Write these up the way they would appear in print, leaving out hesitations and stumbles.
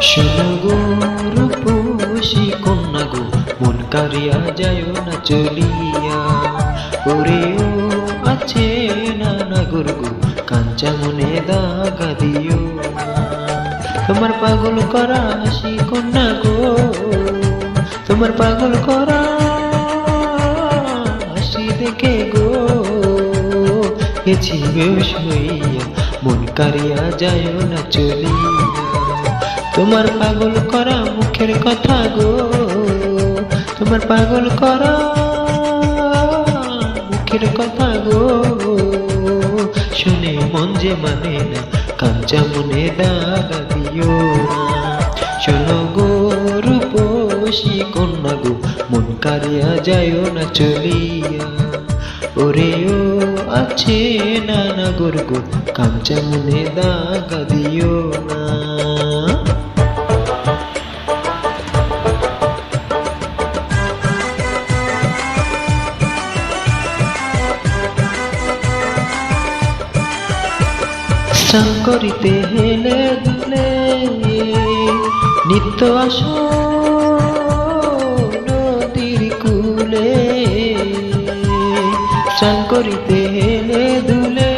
শোনো গো রূপসী কন্যা গো, মন কারিয়া যায় না চলিয়া। ওরে ও আছে নানা গোর গো, কাঞ্চা মনে দাগা দিও না। তোমার পাগল করা হাসি কন্যা গো, তোমার পাগল করা হাসি দেখে গো গেছি বেশ হইয়া, মন কারিয়া যায় না চলিয়া। তোমার পাগল করা মুখের কথা গো, তোমার পাগল করা মুখের কথা গো, শুনে মন যে মানে না, কাঞ্চা মনে দাগা দিও না। শোনো গো রূপসী কন্যা গো, মন কারিয়া যায় না চলিয়া। ওরে ও আছে নানা গোর গো, কাঞ্চা মনে দাগা দিও না। স্নান করিতে হেলে দুলে নিত্য আসো নদীর কূলে। স্নান করিতে হেলে দুলে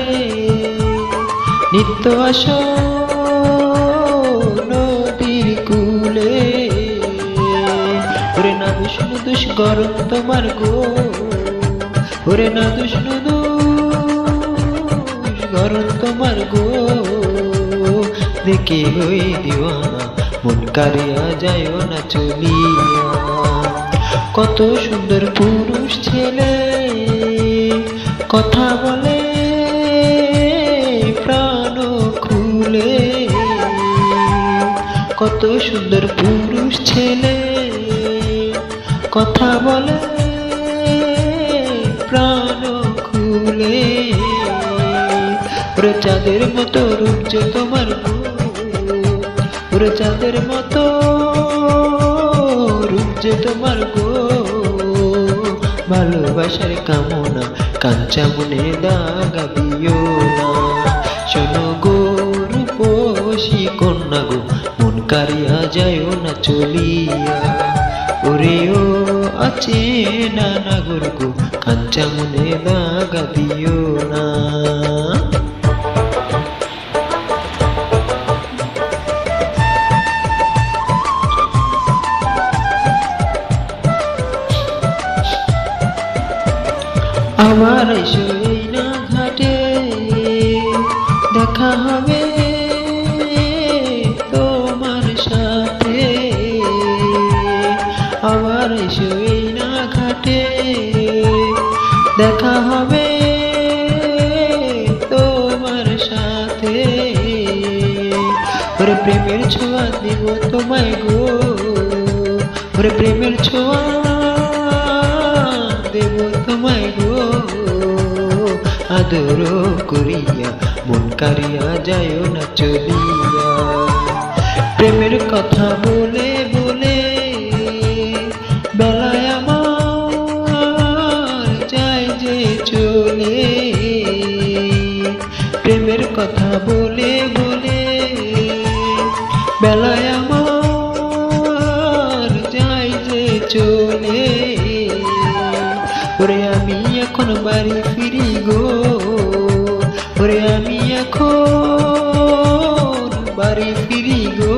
নিত্য আসো নদীর কূলে। ওরে না দুষ্ণু দুষ গরম তোমার গো, ওরে না দুষ্ণু গরম তোমার গো, দেখে হই দিওয়ানা, মন কারিয়া যায় না চলিয়া। কত সুন্দর পুরুষ ছেলে কথা বলে প্রাণ খুলে। কত সুন্দর পুরুষ ছেলে কথা বলে প্রাণ খুলে। ওরে চাঁদের মতো রূপ যে তোমার গো, ওরে চাঁদের মতো রূপ যে তোমার গো, ভালোবাসার কামনা কাঞ্চা মনে দাগা দিও না। শোনো গো রূপসী কন্যা গো, মন কারিয়া যায় না চলিয়া। ওরে ও আছে নানা গোর গো, কাঞ্চা মনে দাগা দিও না। আমার এই না ঘাটে দেখা হবে তোমার সাথে। আমার এই না ঘাটে দেখা হবে তোমার সাথে। ওরে প্রেমের ছোঁয়া দিব তোমায় গো, ওরে প্রেমের ছোঁয়া দেব তোমায় গো, আদর করিয়া মন কারিয়া যায় না চলিয়া। প্রেমের কথা বলে বলে বেলায় আমার যায় যে চলে। প্রেমের কথা বলে বলে বেলায় আমার যায় যে চলে। ওরে আমি এখন বাড়ি ফিরি গো, ওরে আমি এখন বাড়ি ফিরি গো,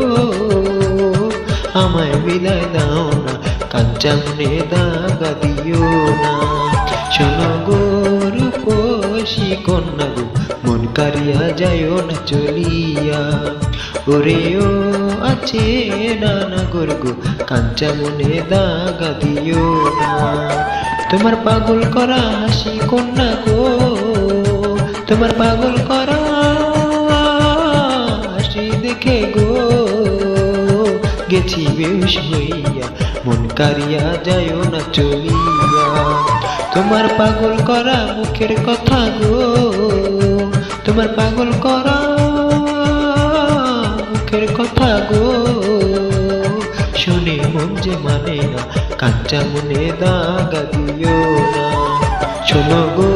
আমায় বিদায় দাও না, কাঞ্চা মনে দাগা দিও না। শোনো গো রূপসী কন্যা গো, মন কারিয়া যায় না চলিয়া। ওরে ও আছে নানা গোর গো, কাঞ্চা মনে দাগা দিও না। তোমার পাগল করা হাসি কন্যা গো, তোমার পাগল করা হাসি দেখে গো গেছি বেশ হইয়া, মন কারিয়া যায় না চলিয়া। তোমার পাগল করা মুখের কথা গো, তোমার পাগল করা মুখের কথা গো, শুনে মন যে মানে না, কাঞ্চা মনে দাগা দিও না। শোনো গো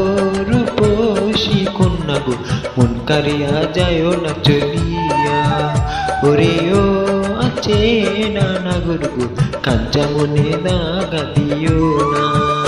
রূপসী কন্যা গো, মন কারিয়া যায় না চলিয়া। ওরে ও চেনা নাগর গো, কাঞ্চা মনে দাগা দিও না।